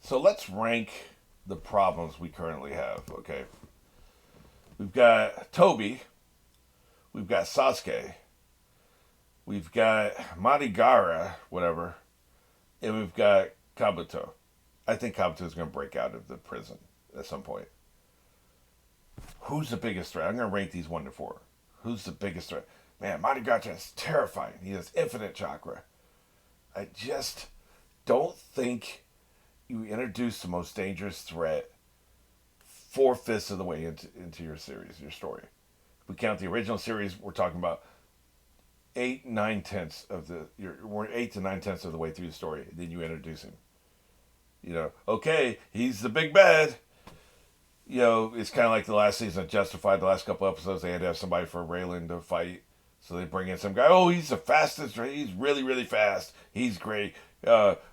So let's rank the problems we currently have, okay? We've got Toby, we've got Sasuke, we've got Madigara, whatever, and we've got Kabuto. I think Kabuto is going to break out of the prison at some point. Who's the biggest threat? I'm going to rank these 1 to 4. Who's the biggest threat? Man, Madigara is terrifying. He has infinite chakra. I just don't think you introduce the most dangerous threat 4/5 of the way into your series, your story. If we count the original series, we're talking about 8 9 tenths of we're 8 to 9 tenths of the way through the story. Then you introduce him. Okay, he's the big bad. It's kind of like the last season of Justified. The last couple episodes, they had to have somebody for Raylan to fight. So they bring in some guy. Oh, he's the fastest. He's really, really fast. He's great.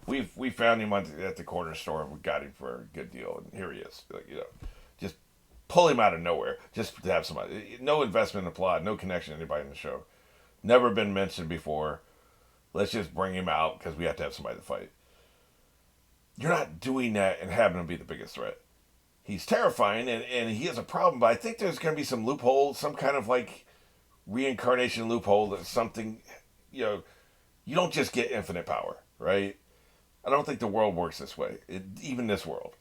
We found him at the corner store and we got him for a good deal. And here he is. Just pull him out of nowhere. Just to have somebody. No investment in the plot. No connection to anybody in the show. Never been mentioned before. Let's just bring him out because we have to have somebody to fight. You're not doing that and having him be the biggest threat. He's terrifying and he has a problem, but I think there's going to be some loophole, some kind of like reincarnation loophole that something, you don't just get infinite power, right? I don't think the world works this way, even this world.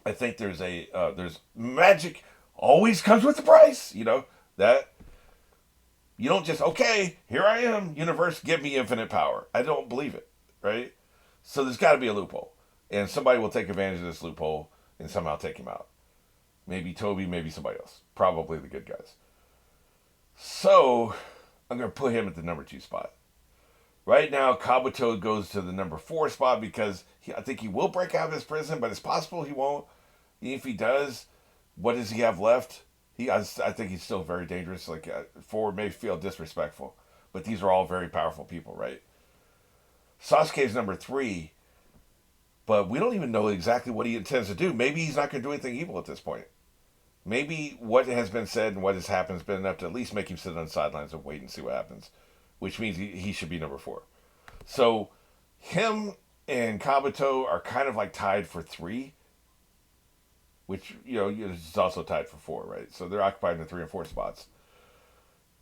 I think there's magic always comes with a price, that you don't just, okay, here I am, universe, give me infinite power. I don't believe it, right? So there's got to be a loophole. And somebody will take advantage of this loophole and somehow take him out. Maybe Toby, maybe somebody else. Probably the good guys. So I'm going to put him at the number 2 spot. Right now, Kabuto goes to the number 4 spot because I think he will break out of his prison, but it's possible he won't. If he does, what does he have left? I think he's still very dangerous. 4 may feel disrespectful, but these are all very powerful people, right? Sasuke's number 3, but we don't even know exactly what he intends to do. Maybe he's not going to do anything evil at this point. Maybe what has been said and what has happened has been enough to at least make him sit on the sidelines and wait and see what happens, which means he should be number 4. So him and Kabuto are kind of like tied for 3, which, is also tied for 4, right? So they're occupying the 3 and 4 spots,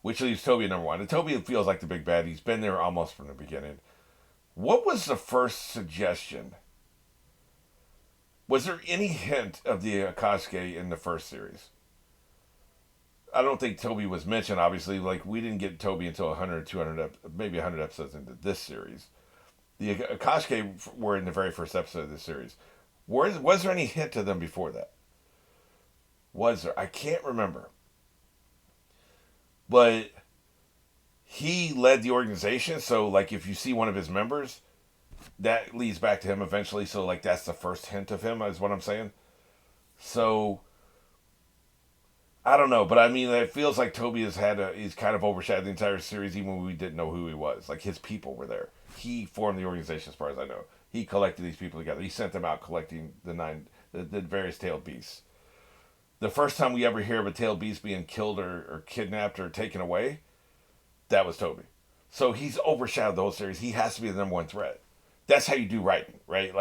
which leaves Toby at number 1. And Toby feels like the big bad. He's been there almost from the beginning. What was the first suggestion? Was there any hint of the Akatsuki in the first series? I don't think Toby was mentioned, obviously. We didn't get Toby until 100, 200, maybe 100 episodes into this series. The Akatsuki were in the very first episode of this series. Was there any hint to them before that? Was there? I can't remember. But he led the organization, so if you see one of his members, that leads back to him eventually. So that's the first hint of him, is what I'm saying. So I don't know, but I mean, it feels like Toby he's kind of overshadowed the entire series, even when we didn't know who he was. His people were there. He formed the organization, as far as I know. He collected these people together. He sent them out collecting the various tailed beasts. The first time we ever hear of a tailed beast being killed or kidnapped or taken away, that was Toby. So he's overshadowed the whole series. He has to be the number 1 threat. That's how you do writing, right?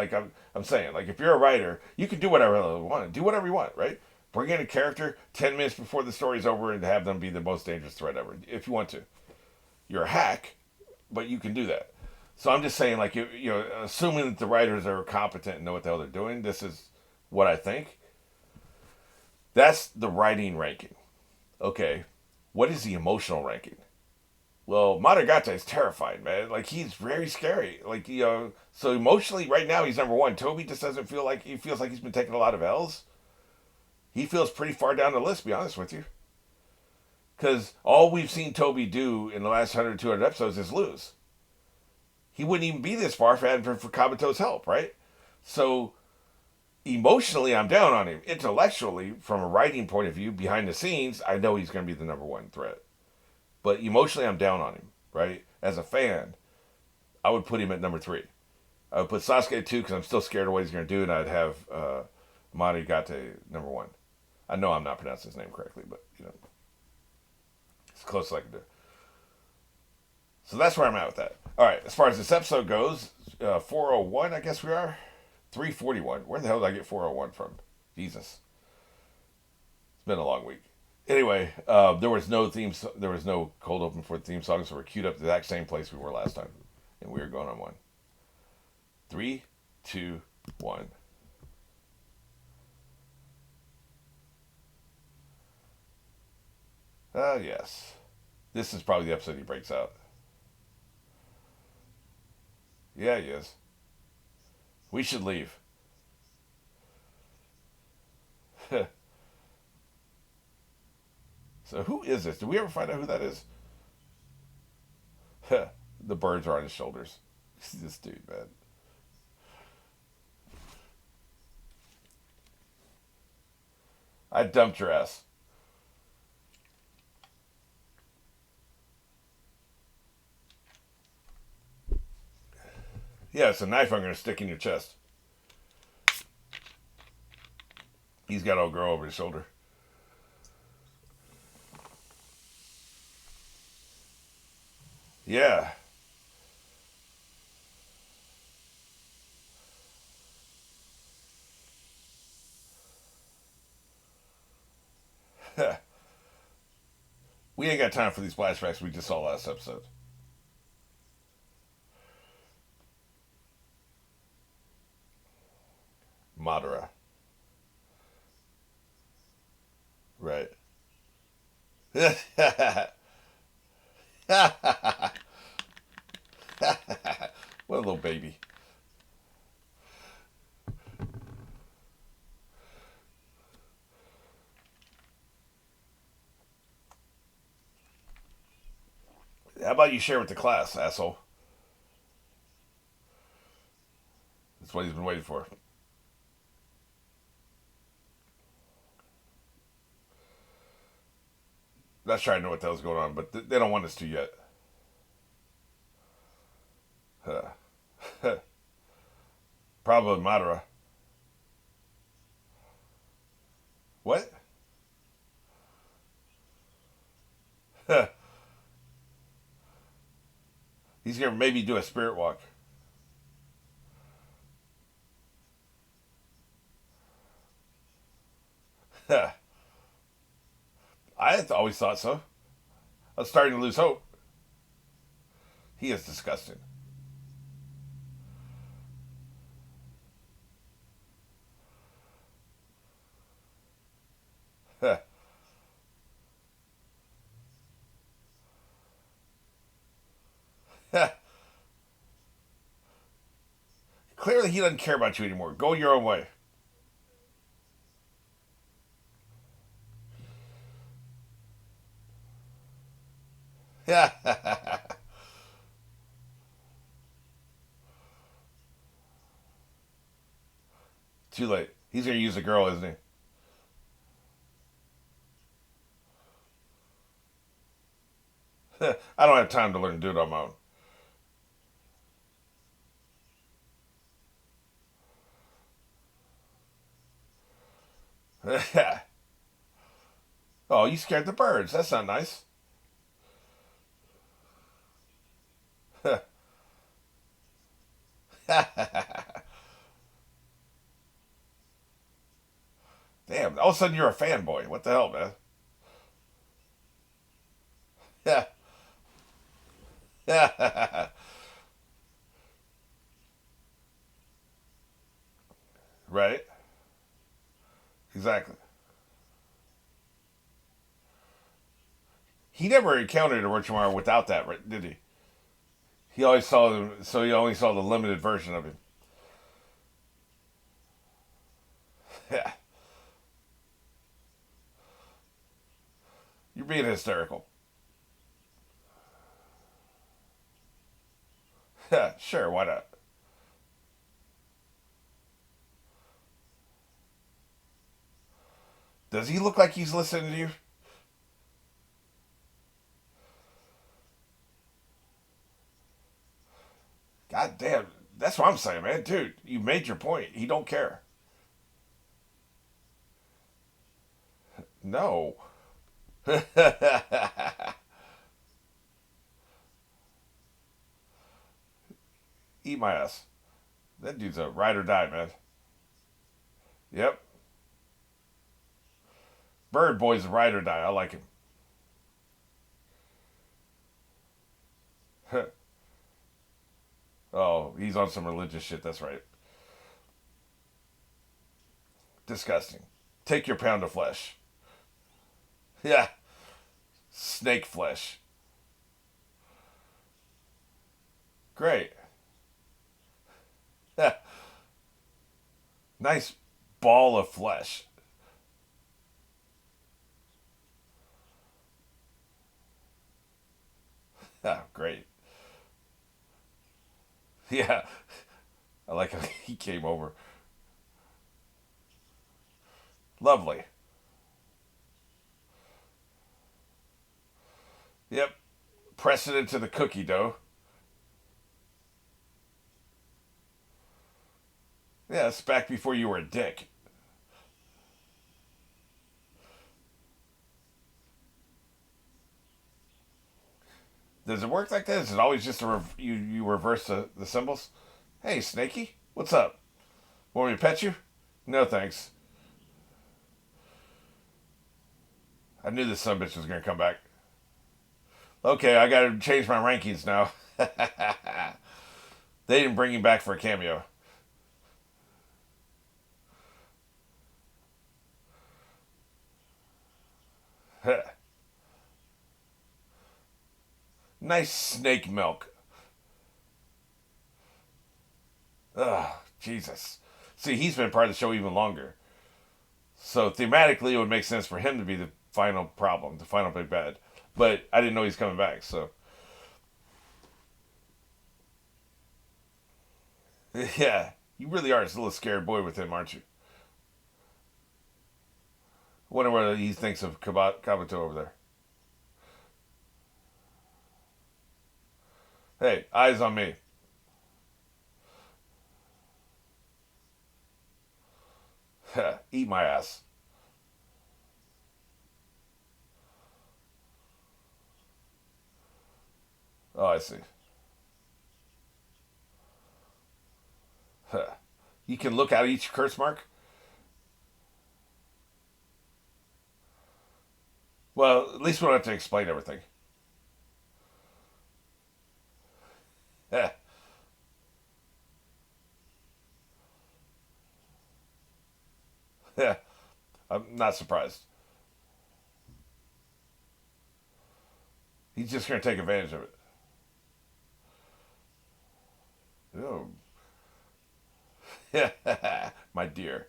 I'm saying, if you're a writer, you can do whatever you want. Do whatever you want, right? Bring in a character 10 minutes before the story's over and have them be the most dangerous threat ever, if you want to. You're a hack, but you can do that. So I'm just saying, assuming that the writers are competent and know what the hell they're doing, this is what I think. That's the writing ranking. Okay, what is the emotional ranking? Well, Madagata is terrifying, man. He's very scary. So emotionally, right now, he's number 1. Toby just doesn't feel like, he feels like he's been taking a lot of L's. He feels pretty far down the list, to be honest with you. Because all we've seen Toby do in the last 100, 200 episodes is lose. He wouldn't even be this far if it hadn't been for Kabuto's help, right? So emotionally, I'm down on him. Intellectually, from a writing point of view, behind the scenes, I know he's going to be the number 1 threat. But emotionally, I'm down on him, right? As a fan, I would put him at number 3. I would put Sasuke at 2 because I'm still scared of what he's going to do, and I'd have Marigate number 1. I know I'm not pronouncing his name correctly, but, it's close as I can do. So that's where I'm at with that. All right, as far as this episode goes, 401, I guess we are. 341. Where the hell did I get 401 from? Jesus. It's been a long week. Anyway, there was no theme. There was no cold open for the theme song, so we're queued up the exact same place we were last time, and we were going on one. 3, 2, 1. Yes. This is probably the episode he breaks out. Yeah, he is. We should leave. So who is this? Did we ever find out who that is? The birds are on his shoulders. This dude, man. I dumped your ass. Yeah, it's a knife I'm going to stick in your chest. He's got old girl over his shoulder. Yeah. We ain't got time for these flashbacks we just saw last episode. Madara. Right. What a little baby. How about you share with the class, asshole? That's what he's been waiting for. Not sure I know what the hell's going on, but they don't want us to yet. Probably Madara. What? He's gonna maybe do a spirit walk. I always thought so. I was starting to lose hope. He is disgusting. Clearly, he doesn't care about you anymore. Go your own way. Yeah. Too late. He's gonna use the girl, isn't he? I don't have time to learn to do it on my own. Oh, you scared the birds. That's not nice. Damn, all of a sudden you're a fanboy. What the hell, man? Yeah. Right? Exactly. He never encountered Orochimaru without that, right, did he? He always saw them, so he only saw the limited version of him. Yeah. You're being hysterical. Yeah, sure, why not? Does he look like he's listening to you? God damn, that's what I'm saying, man. Dude, you made your point. He don't care. No. Eat my ass. That dude's a ride or die, man. Yep. Bird Boy's a ride or die. I like him. Oh, he's on some religious shit. That's right. Disgusting. Take your pound of flesh. Yeah. Snake flesh. Great. Yeah. Nice ball of flesh. Yeah, great. Yeah. I like how he came over. Lovely. Yep. Press it into the cookie dough. Yeah, it's back before you were a dick. Does it work like that? Is it always just you reverse the symbols? Hey, Snaky, what's up? Want me to pet you? No, thanks. I knew this son bitch was gonna come back. Okay, I gotta change my rankings now. They didn't bring him back for a cameo. Nice snake milk. Ugh, Jesus. See, he's been part of the show even longer. So thematically, it would make sense for him to be the final problem, the final big bad. But I didn't know he's coming back, so. Yeah, you really are a little scared boy with him, aren't you? I wonder what he thinks of Kabuto over there. Hey, eyes on me. Eat my ass. Oh, I see. You can look at each curse mark? Well, at least we don't have to explain everything. Yeah, yeah. I'm not surprised. He's just going to take advantage of it. Oh, yeah, my dear.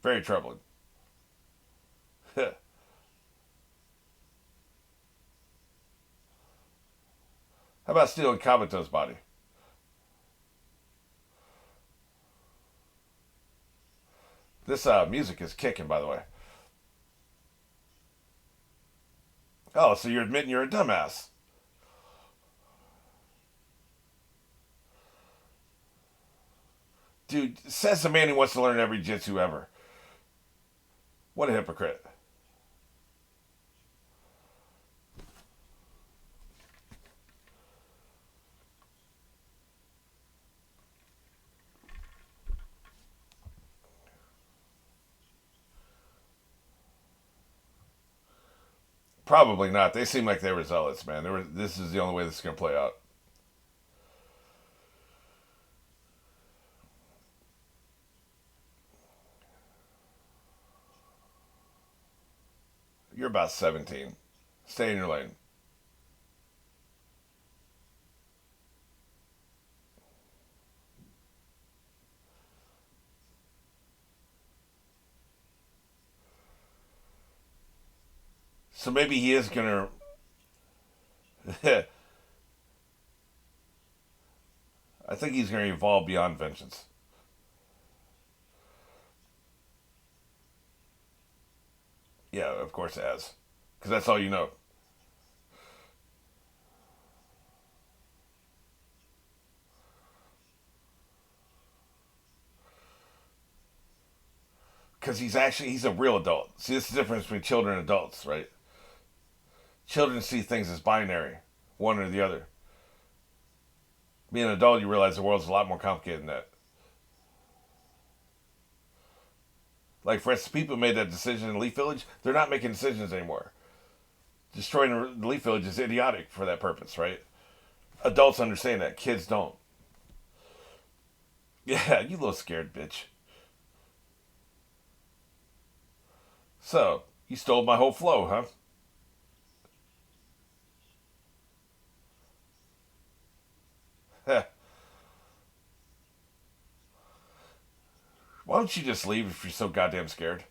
Very troubling. How about stealing Kabuto's body? This music is kicking, by the way. Oh, so you're admitting you're a dumbass. Dude, says the man who wants to learn every jitsu ever. What a hypocrite. Probably not. They seem like they were zealots, man. This is the only way this is going to play out. You're about 17. Stay in your lane. So maybe he is going to. I think he's going to evolve beyond vengeance. Yeah, of course it has. Because that's all you know. Because he's a real adult. See, this is the difference between children and adults, right? Children see things as binary, one or the other. Being an adult, you realize the world's a lot more complicated than that. Like, for instance, people made that decision in Leaf Village. They're not making decisions anymore. Destroying the Leaf Village is idiotic for that purpose, right? Adults understand that. Kids don't. Yeah, you little scared bitch. So, you stole my whole flow, huh? Heh. Why don't you just leave if you're so goddamn scared?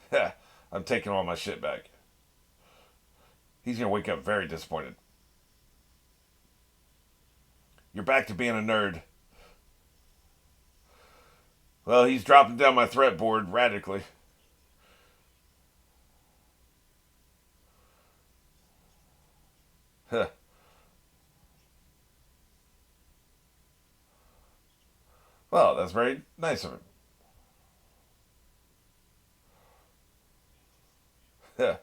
Heh. I'm taking all my shit back. He's gonna wake up very disappointed. You're back to being a nerd. Well, he's dropping down my threat board radically. Huh. Well, that's very nice of him. Huh.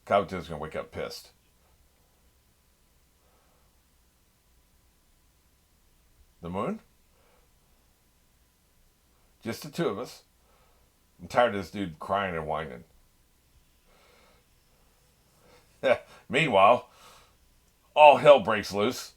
Kabuto's gonna wake up pissed. The moon? Just the two of us. I'm tired of this dude crying and whining. Meanwhile, all hell breaks loose.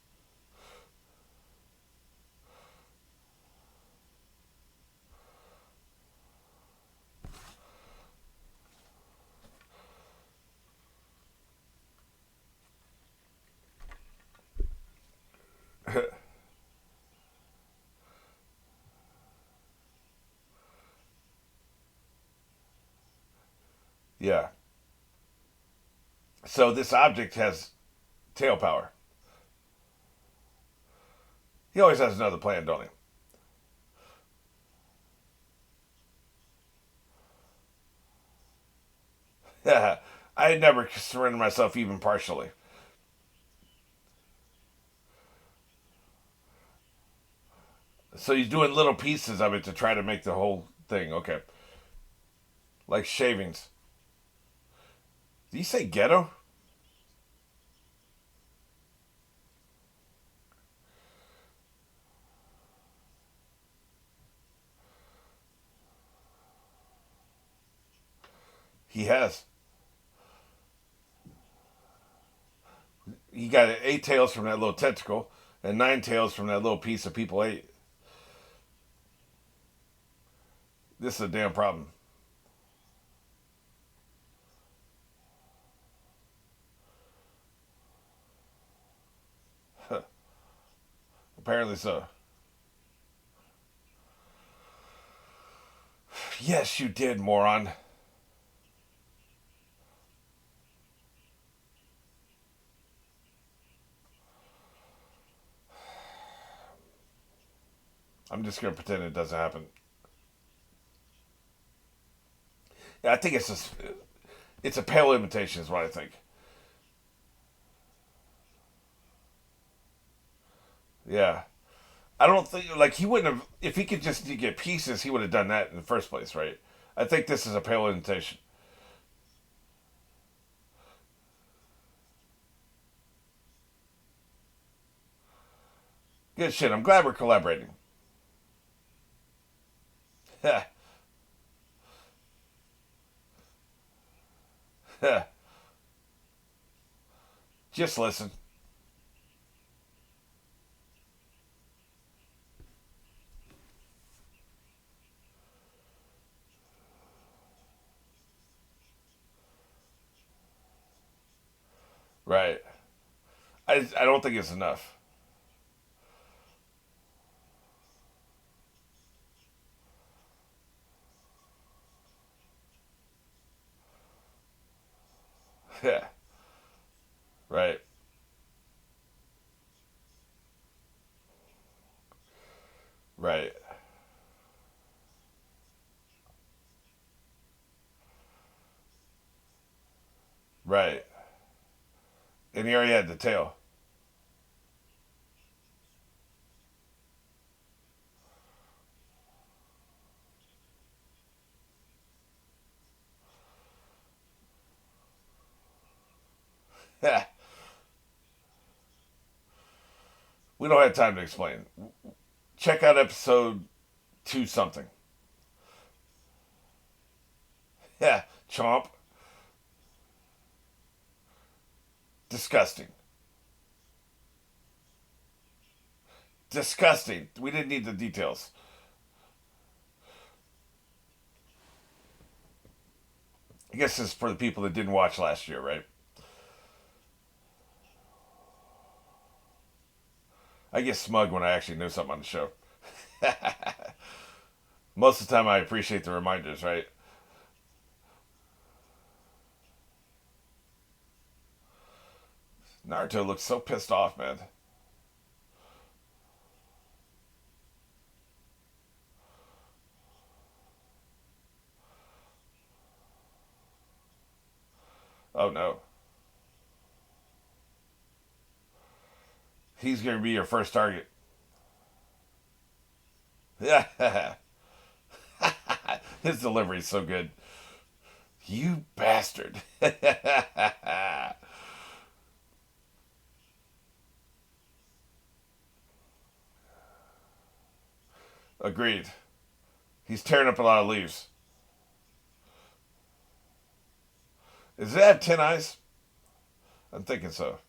Yeah. So this object has tail power. He always has another plan, don't he? I never surrender myself even partially. So he's doing little pieces of it to try to make the whole thing. Okay. Like shavings. Did you say ghetto? He has. He got eight tails from that little tentacle and nine tails from that little piece of people ate. This is a damn problem. Apparently so. Yes, you did, moron. I'm just gonna pretend it doesn't happen. Yeah, I think it's a pale imitation, is what I think. Yeah, I don't think like he wouldn't have if he could just get pieces, he would have done that in the first place, right? I think this is a pale imitation. Good shit. I'm glad we're collaborating. Just listen. Right. I don't think it's enough. Yeah. Right. Right. Right. And he already had the tail. We don't have time to explain. Check out episode 2 something. Yeah, chomp. Disgusting. Disgusting. We didn't need the details. I guess this is for the people that didn't watch last year, right? I get smug when I actually know something on the show. Most of the time, I appreciate the reminders, right? Naruto looks so pissed off, man. Oh no. He's going to be your first target. Yeah. His delivery's so good. You bastard. Agreed. He's tearing up a lot of leaves. Does it have 10 eyes? I'm thinking so.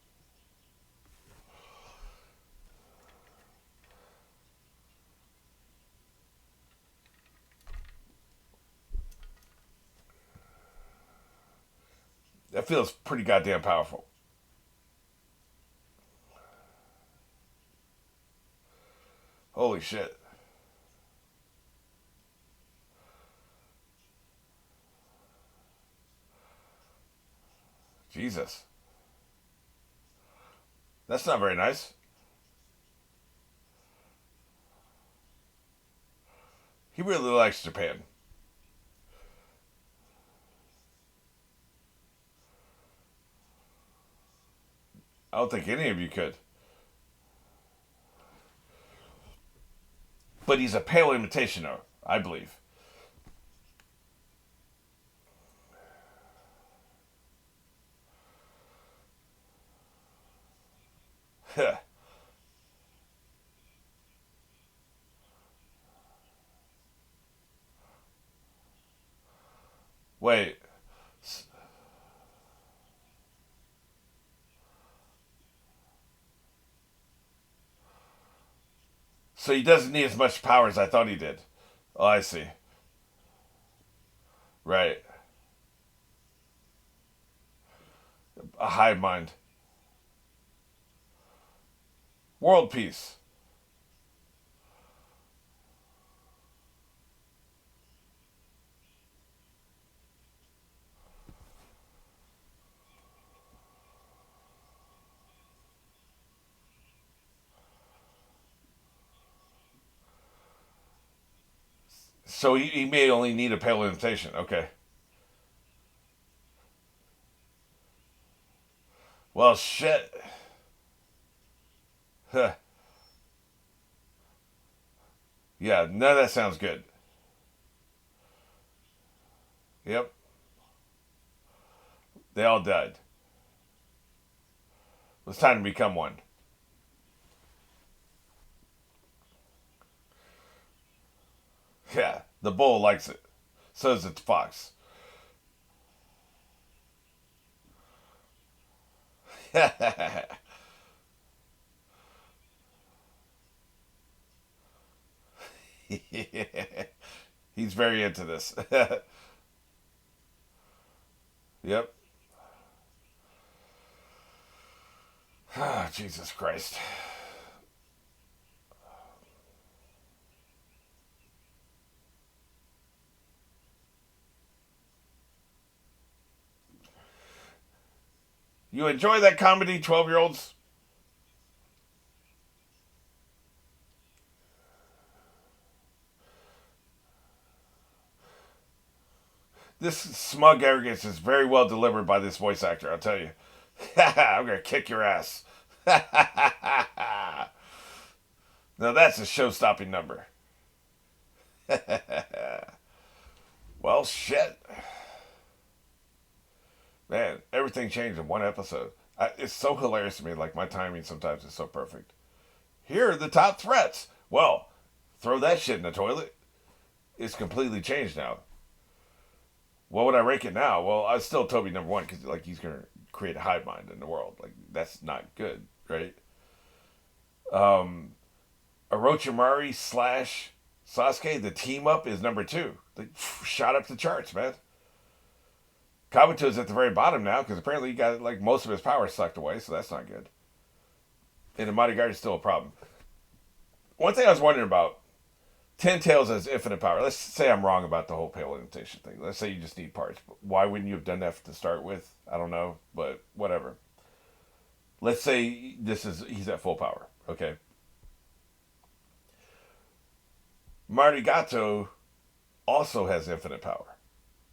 That feels pretty goddamn powerful. Holy shit. Jesus. That's not very nice. He really likes Japan. I don't think any of you could. But he's a pale imitation, though, I believe. Wait. So he doesn't need as much power as I thought he did. Oh, I see. Right. A hive mind. World peace. So he may only need a pale imitation. Okay. Well, shit. Huh. Yeah, none of that sounds good. Yep. They all died. It's time to become one. Yeah, the bull likes it. So does its fox. He's very into this. Yep. Ah, Jesus Christ. You enjoy that comedy, 12-year-olds? This smug arrogance is very well delivered by this voice actor, I'll tell you. I'm going to kick your ass. Now that's a show stopping number. Well, shit. Man, everything changed in one episode. It's so hilarious to me. Like, my timing sometimes is so perfect. Here are the top threats. Well, throw that shit in the toilet. It's completely changed now. What would I rank it now? Well, I still Toby number one because like he's gonna create a hive mind in the world. Like that's not good, right? Um, Orochimaru slash Sasuke, the team up is number two. They shot up the charts, man. Kabuto's at the very bottom now because apparently he got like most of his power sucked away, so that's not good. And the Mighty Guard is still a problem. One thing I was wondering about, Ten Tails has infinite power. Let's say I'm wrong about the whole pale limitation thing. Let's say you just need parts. Why wouldn't you have done that to start with? I don't know, but whatever. Let's say he's at full power. Okay. Marigato also has infinite power.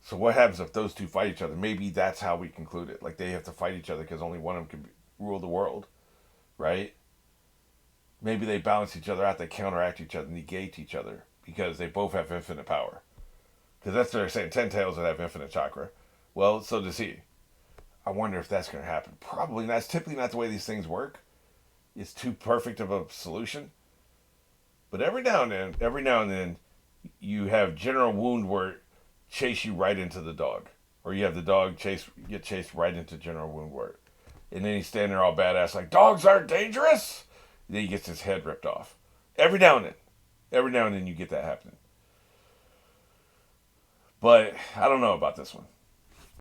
So what happens if those two fight each other? Maybe that's how we conclude it. Like they have to fight each other because only one of them can rule the world, right? Maybe they balance each other out. They counteract each other, negate each other because they both have infinite power. Because that's what they're saying. Ten Tails would have infinite chakra. Well, so does he. I wonder if that's going to happen. Probably not. It's typically not the way these things work. It's too perfect of a solution. But every now and then, you have General Woundwort chase you right into the dog, or you have the dog get chased right into General Woundwort, and then he's standing there all badass like dogs aren't dangerous. And then he gets his head ripped off. Every now and then you get that happening. But I don't know about this one.